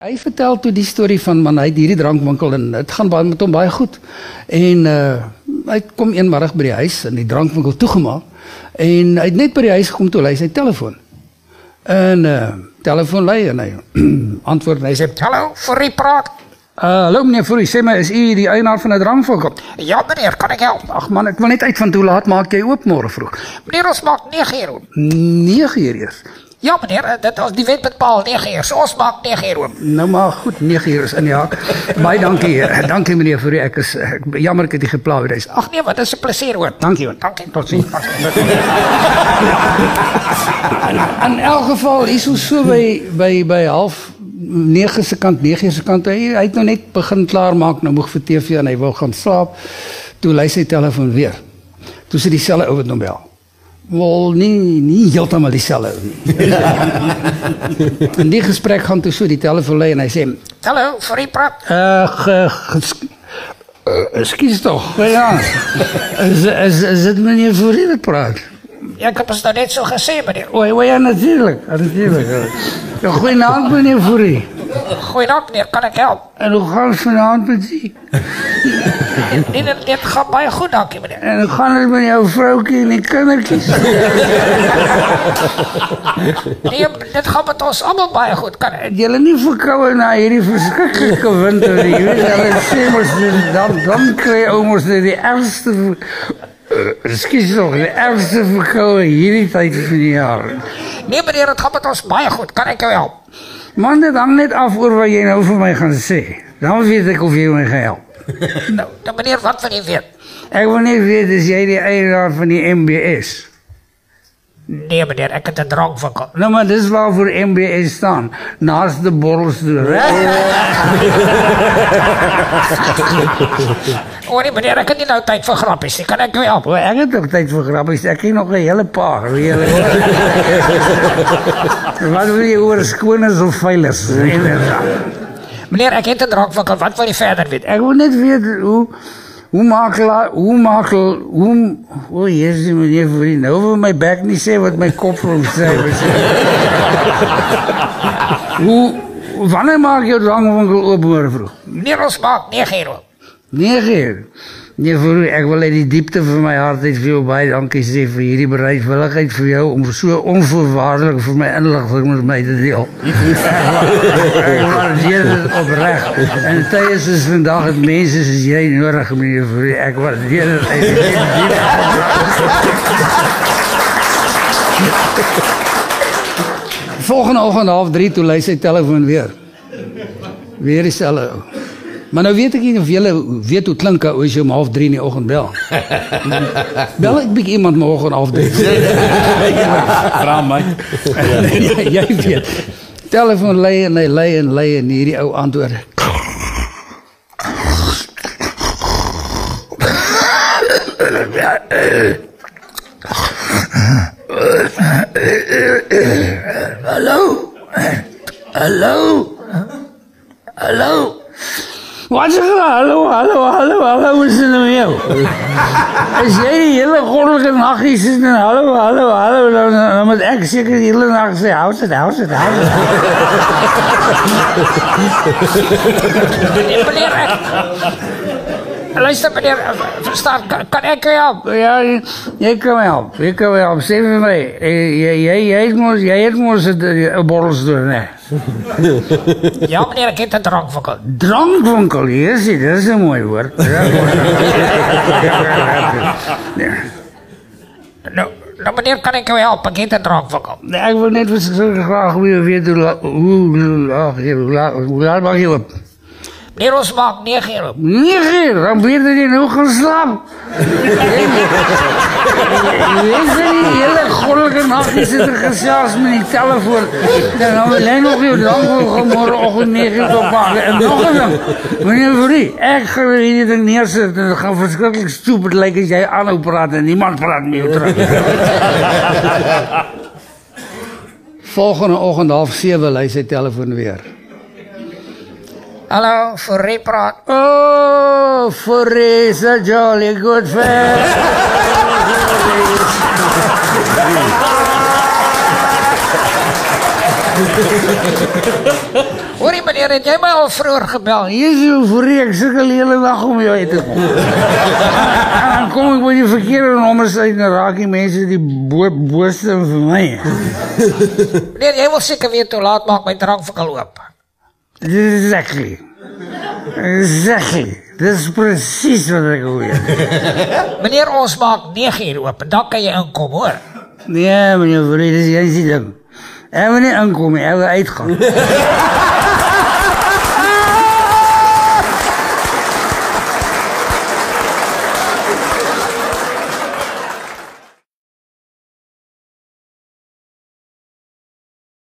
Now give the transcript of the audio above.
Hy vertel toe die storie van man, hy het hierdie drankwinkel en het gaan met hom baie goed. En hy kom eenmiddag by die huis en die drankwinkel toegemaak. En hy het net by die huis gekom toe, hy sy telefoon. En telefoon lei en hy antwoord en hy sê, hallo, Fourie praat. Hallo meneer Fourie, sê my, is u die eienaar van die drankwinkel? Ja meneer, kan ek help? Ag man, ek wil net uit van hoe laat maak jy oop môre vroeg? Meneer, ons maak 9 uur oop. 9 uur eers. Ja meneer, dit is die wet bepaal 9 uur, so ons maak 9 uur oop. Nou maar goed, 9 uur is in die haak. Baie dankie, dankie meneer Fourie, ek jammer ek het die gepla weer. Ag nee, wat is 'n plesier hoor. Dankie hoor. Dankie. Tot ziens. In elk geval, hier so by half 9 se kant, 9 se kant, hy het nou net begin klaarmaak, nou moeg vir TV en hy wil gaan slaap, toe lui sy telefoon weer. Toe sy dieselfde ou wat nou bel. Wel, nie heeltemal dieselfde ou nie. In die gesprek gaan toe so die telefoon lei en hy sê, hallo, Fourie praat. Excuse toch, ja, is dit meneer Fourie wat praat? Ja, ek het ons nou net so gesê meneer. O ja, natuurlijk. Ja, goeienaand meneer Fourie. Goeienaand meneer, kan ek help? En hoe gaan het vanavond met u? Nee, dit gaat baie goed, dankie meneer. En hoe gaan het met jou vrouwtje en die kindertjies? Nee, dit gaat met ons allemaal baie goed. Het julle nie verkoue na hierdie verskriklike winter nie? Jy weet, hulle sê mos, dan kry ou mos die ergste excuse nog, die ergste verkoue hierdie tyd van die jaar. Nee meneer, het gaat met ons baie goed. Kan ek jou help? Man, dit hang net af oor wat jy nou vir my gaan sê. Dan weet ek of jy my gaan help. Nou meneer, wat wil jy weet? Ek wil net weet, is jy die eienaar van die MBS? Nee meneer, ek het 'n drankwinkel. Nou maar dis waarvoor MBS staan, naast de borrelsdeur. O nee meneer, ek het nie nou tyd vir grappies nie, kan ek jou help? Ek het ook tyd vir grappies, ek het nog 'n hele paar. Wat wil jy oor skooners of veilers? Meneer, ek het 'n drankwinkel, wat wil jy verder weet? Ek wil net weet o jezus meneer Fourie, nou wil my bek nie sê wat my kop wil sê. Wanneer maak jou drankwinkel oop môre vroeg? Meneer, ons maak 9 uur oop. 9 uur? Nee Fourie, ek wil uit die diepte van my hart uit vir jou baie dankie sê vir hierdie bereidwilligheid vir jou om so onvoorwaardelik vir my inligting met my te deel. Ek waardeer dit opreg. En tye soos vandag het mense soos jy nodig, meneer Fourie. Ek waardeer dit uit die diepte. Volgende oggend 2:30 toe lui sy telefoon weer. Weer dieselfde ou. Maar nou weet ek nie of julle weet hoe klink ou as jy om 2:30 in die oggend bel. Bel ek bietjie iemand môre om 2:30. Vra my. Jy weet. Telefoon lei en hy lei en hierdie ou antwoord. Hallo. Wat zeg je? Hallo, is het nou jou? Als jij die hele godelijke nachtjes zit en hallo, dan moet ik zeker die hele nacht zeggen, houd het. Meneer, luister meneer, verstaan, kan ek jou helpen? Ja, jy kan my help. Sê vir my, jy het mos 'n borrelsdeur, né? Ja meneer, ek het 'n drankwinkel. Drankwinkel, yes, dit is 'n mooi woord. Nou meneer, kan ek jou help? Ek het 'n drankwinkel. Ek wil net graag weet hoe laat mag jy op? Meneer, ons maak 9 uur op. 9 uur? Dan weet jy nou gaan slaap. Weet jy die hele goddelike nacht zit er gesels met die telefoon. Dan wil jy nog jou drankwinkel morgenoggend 9 uur opmaken. En nog een ding, meneer Fourie, ek gaan hierdie ding neersit en het gaan verskriklik stupid lyk as jy aanhou praat en niemand praat met jou terug. Volgende oggend 6:30 lui sy telefoon weer. Hallo, Fourie praat. Oh, Fourie is a jolly good friend. Hoor Hoorie meneer, het jy my al vroeër gebel? Hier is jou vreek, sukkel die hele dag om jou uit te kom. Dan kom ek by die verkeerde nommers uit en raak die mense die booste vir my. Meneer, jy wil seker weet hoe laat maak my drankvinkel oop. Exactly. Dis presies wat ek weet. Meneer, ons maak 9 uur oop en dan kan jy inkom, hoor. Nee, meneer Vreek, dis jy die ding. Ek wil nie inkom nie, ek wil uitgaan.